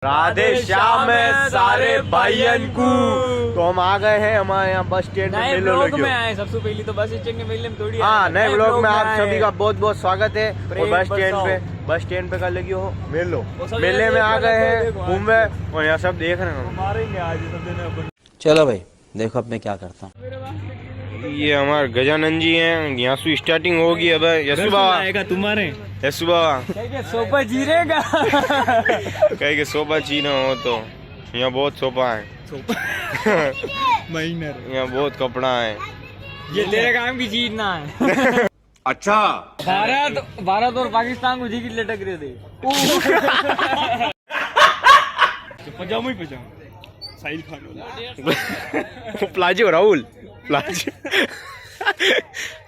राधे श्याम है सारे भाइयन को। तो हम आ गए हैं हमारे यहाँ बस स्टैंड में मेले लगे में आए। सबसे पहले तो बस स्टैंड के मेले में थोड़ी नए ब्लॉग में आप सभी का बहुत बहुत स्वागत है। और बस स्टैंड पे का लगी हो मेलो, मेले में आ गए हैं घूमने और यहाँ सब देख रहे हैं। चलो भाई देखो अब मैं क्या करता हूँ। ये हमारे गजानन जी हैं, यहाँ से स्टार्टिंग होगी। अब यसु बाबा आएगा तुम्हारे, यसु बाबा सोपा जीरेगा कहीं के सोपा चीना हो तो यहाँ बहुत सोपा है माइनर यहाँ बहुत कपड़ा है। ये तेरे काम की चीज ना है। अच्छा भारत और पाकिस्तान को जी की लटक रहे थे। पजामा ही pyjama Sahil Khan palazzo Rahul palazzo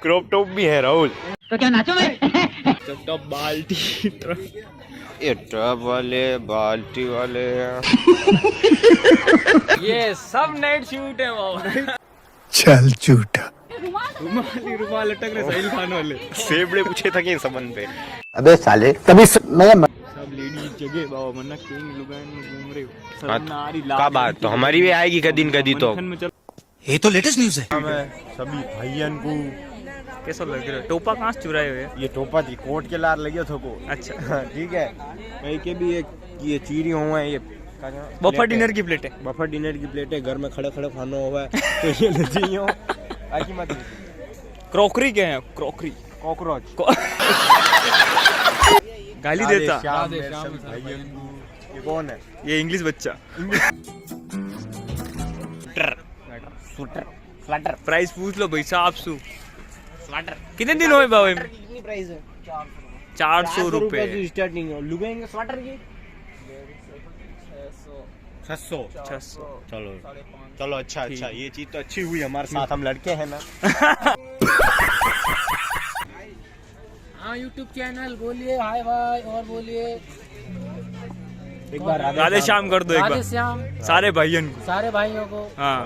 crop top भी है राहुल। तो क्या नाचो मैं टॉप बाल्टी ये टॉप वाले बाल्टी वाले ये सब नाइट शूट है बाबा। चल झूठा रुमाल लटक रहे साहिल खान वाले। सेबड़े पूछे था कि संबंध पे। अबे साले तभी मैं सब लेडीज जगह बाबा मन्ना किंग लुगान में घूम रहे हो। का बात तो हमारी भी आएगी कदीन कदी तो। ये तो लेटेस्ट न्यूज है। सभी भाइयन को कैसा लग रहा है? टोपा कहाँ से चुराए हुए? ये टोपा थी कोट के लार लगे थे को। अच्छा ठीक है भाई के भी एक ये चीरी हुआ है। ये बफर डिनर की प्लेट है। बफर डिनर की प्लेट है। घर में खड़े खड़े खाना हुआ है तो ये ले जाइयो आकी मत। क्रॉकरी क्या है? क्रॉकरी कॉकरोच गाली देता। ये कौन है? ये इंग्लिश बच्चा। फ्लटर प्राइस पूछ लो भाई साहब सु। कितने दिन हुए बाबा? कितनी प्राइस है? 400 रुपए स्टार्टिंग लुगाएंगे स्वेटर की 600। चलो चलो अच्छा अच्छा ये चीज तो अच्छी हुई हमारे साथ, हम लड़के हैं ना। हाँ यूट्यूब चैनल बोलिए हाय भाई और बोलिए एक बार राधे श्याम कर दो एक राधे बार श्याम सारे भाइयों को। सारे भाइयों को। हाँ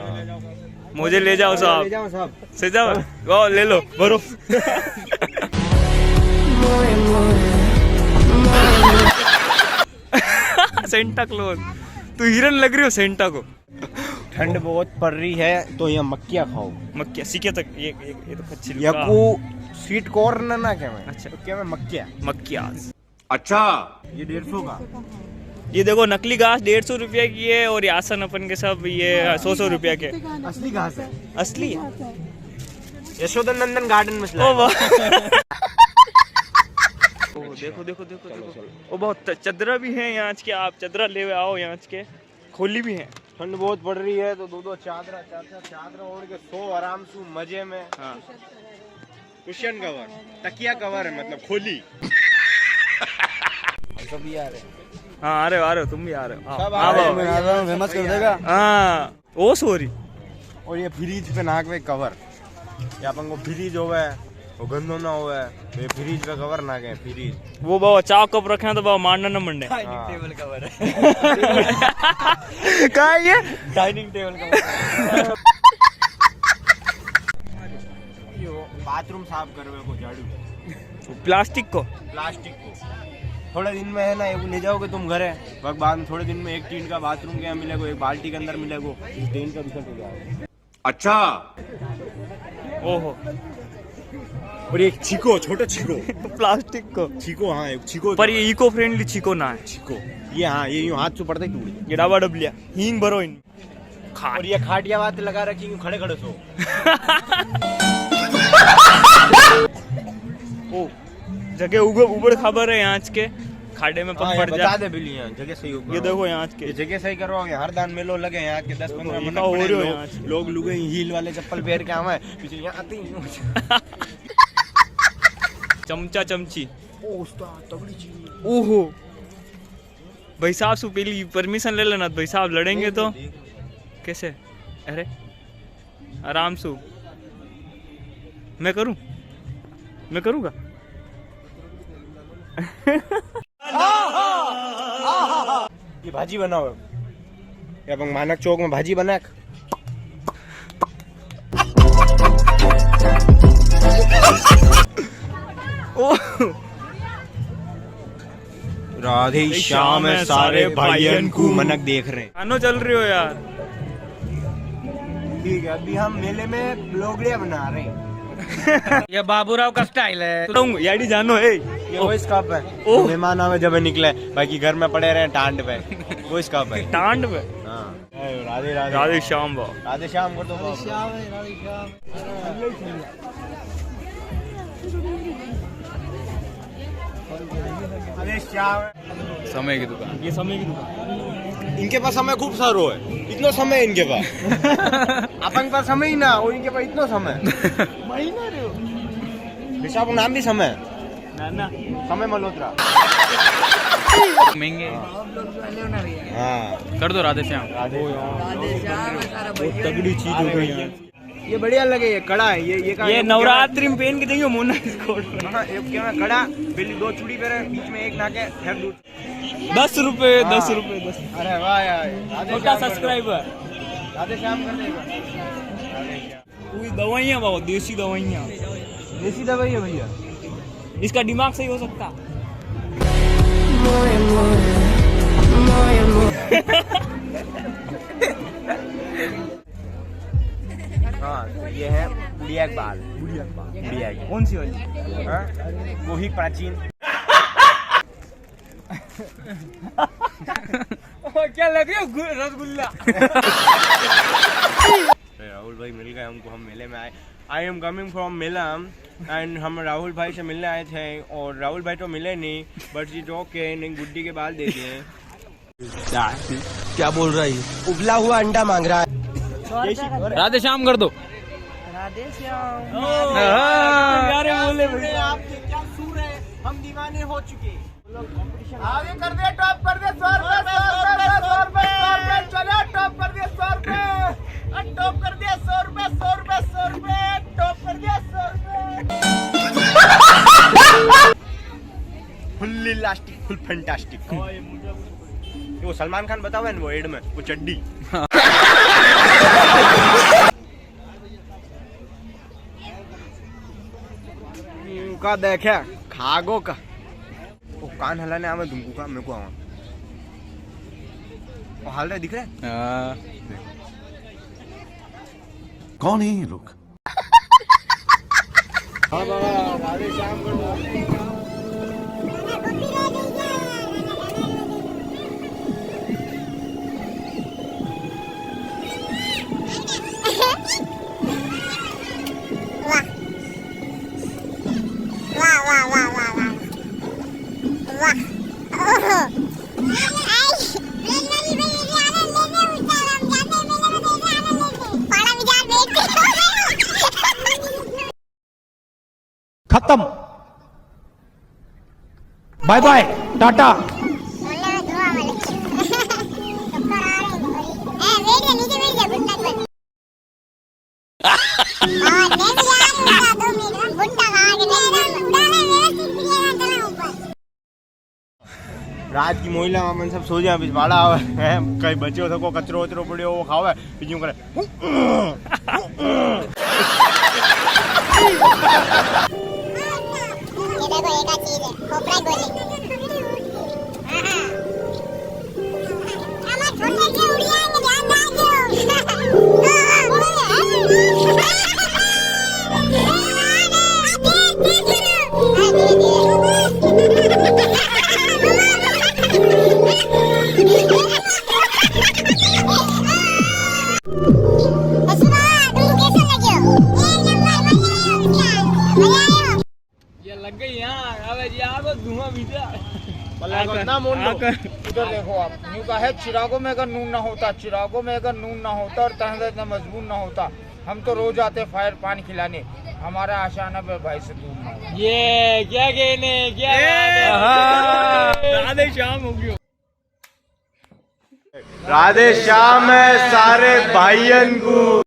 मुझे ले जाओ साहब। जाओ साहब से जाओ वो ले लो भरो। सेंटा क्लॉज तू हिरन लग रही हो सेंटा को। ठंड बहुत पड़ रही है तो यहाँ मक्किया खाओ। मक्किया सीखे तक ये तो कच्ची या को स्वीट कॉर्न ना क्या मैं। अच्छा तो क्या मैं मक्किया। मक्किया अच्छा ये 150 का। ये देखो नकली घास 150 रुपया की है और ये आसन अपन के सब ये 100 रुपया के। असली घास है। असली है। यशोधन नंदन गार्डन में ओ वाह देखो देखो देखो देखो ओ बहुत चदरा भी है यहाँ के। आप चदरा ले आओ यहाँ के। खोली भी है। ठंड बहुत पड़ रही है तो दो चादर ओढ़ के सो आराम से मजे में। हाँ कुशन कवर तकिया कवर है मतलब खोली। सभी आ रहे हाँ आ रहे हो तुम भी आ रहे हो। सब हाँ आ रहे बाबा। हैं। हैं फेमस कर देगा। हाँ ओ सॉरी। और ये फ्रीज पे नाक में कवर या अपन को फ्रीज हो है वो गंदो ना हो है तो ये फ्रीज पे कवर ना गए फ्रीज। वो बाबा चाव कप रखे हैं तो बाबा मारना न मंडे। टेबल कवर है। क्या है ये? Dining table cover. बाथरूम साफ करवे को झाड़ू प्लास्टिक को प्लास्टिक को थोड़े दिन में है ना ये ले जाओगे तुम घर है बाद में थोड़े दिन में एक टीन का बाथरूम के यहाँ मिलेगा एक बाल्टी के अंदर मिलेगा टीन का बिकट हो जाएगा। अच्छा ओहो और ये छीको छोटा छीको प्लास्टिक को छीको। हाँ एक छीको पर ये इको फ्रेंडली छिको ना है। छीको ये हाँ ये यूं हाथ से पड़ता ही टूट गया। ये डाबा डबलिया हींग भरो इन और ये खाटिया बात लगा रखी यूं खड़े खड़े सो। ओ जगह उबड़ खबर है यहाँ के खाड़े में हाँ, पड़ बता जा। दे बिल्ली यहाँ जगह सही ये देखो यहाँ के ये जगह सही करो हर दान मेलो लगे यहाँ के 10-15 मिनट हो रही हो पड़े यहाँ से। लोग लुगे हील वाले चप्पल पहन के आवे पीछे यहाँ आते ही। चमचा चमची ओ उस्ताद तगड़ी चीज। ओहो भाई साहब से पहले परमिशन ले लेना भाई साहब लड़ेंगे तो कैसे? अरे आराम से मैं करूँगा। ये भाजी बनाओ ये अपन मानक चौक में भाजी बना। राधे श्याम है सारे भाइयन को मनक देख रहे हैं। खानो चल रही हो यार। ठीक है, अभी हम मेले में ब्लॉगड़िया बना रहे हैं। ये बाबूराव का स्टाइल है। याडी जानो है ये वॉइस कप है, मेहमान आवे जब निकले, बाकी घर में पड़े रहे टांड पे। वॉइस कप है टांड पे। हाँ। राधे राधे राधे श्याम बाबा। राधे श्याम कर दो। राधे श्याम समय की दुकान, ये समय की दुकान। इनके पास समय खूब सारो है, इतना समय है इनके पास। अपन पास समय ही ना, और इनके पास इतना समय। महीना रे विशाख नाम भी समय है। ना समय मल्होत्रा। महंगे। हाँ कर दो राधे श्याम। बहुत तगड़ी चीज हो गई है ये, बढ़िया लगे। ये कड़ा है, ये नवरात्रि में पहन के देखियो मोना इसको। हाँ, एक क्या है कड़ा, पहले 2 चूड़ी पहने, बीच में एक नाके फेंक दूं। 10 रुपए। अरे वाह यार, छोटा सब्सक्राइबर। राधे श्याम कर देगा। पूरी दवाइयाँ बाबा, देसी दवाइयाँ। देसी दवाई है भैया। इसका दिमाग सही हो सकता। हाँ, तो ये है बुढ़िया के बाल। बुढ़िया की कौन सी वाली? हाँ? वो ही प्राचीन। क्या लग रही है रसगुल्ला। राहुल भाई मिल गए हमको, हम मेले में आए। I am coming from Mela and हम राहुल भाई से मिलने आए थे, और राहुल भाई तो मिले नहीं, बट जी जो के नहीं गुड्डी के बाल दे दिए। क्या बोल रहा है? उबला हुआ अंडा मांग रहा है। राधे श्याम कर दो। राधे श्याम। यार बोले आपके क्या सूर है, हम दीवाने हो चुके। आगे कर दे, टॉप कर दे। 100 रुपए, 100 रुपए, 100 रुपए, 100 रुपए, चलो टॉप कर दे। 100 रुपए टॉप कर दिया। 100 रुपए, 100 रुपए, 100 रुपए टॉप कर दिया। 100 रुपए फुल्ली लास्टिक, फुल फैंटास्टिक। वो सलमान खान बताओ वो एड में वो चड्डी। का देखे खागो का वो कान हलाने आवे तुमको का मेरे को आवा वो हाल रहे दिख रहे। कौन है ये लोग? हाँ बाबा, राधे श्याम कर दो। खत्म, बाय बाय, टाटा। रात की मोहल्ला में सब सो जाए, बिजवाड़ा आवे हैं, कहीं बचे हो सको कचरो वचरो पड़े हो वो खावे, पिजू करे। ये देखो एक चीज है, खोपरा गोली। हमारे छोटे के उड़िया में ध्यान रखो। ये लग गई यहाँ। अबे जी आप धुआं भीतर। इधर देखो आप, न्यू का है चिरागों में अगर नून ना होता, चिरागों में अगर नून ना होता और तहज़ इतना मजबूत ना होता, हम तो रोज आते फायर पानी खिलाने, हमारा आशाना पे भाई से दूर ना हो। ये क्या कहने क्या राधे श्याम हो गयो। राधे श्याम है सारे भाइयन को।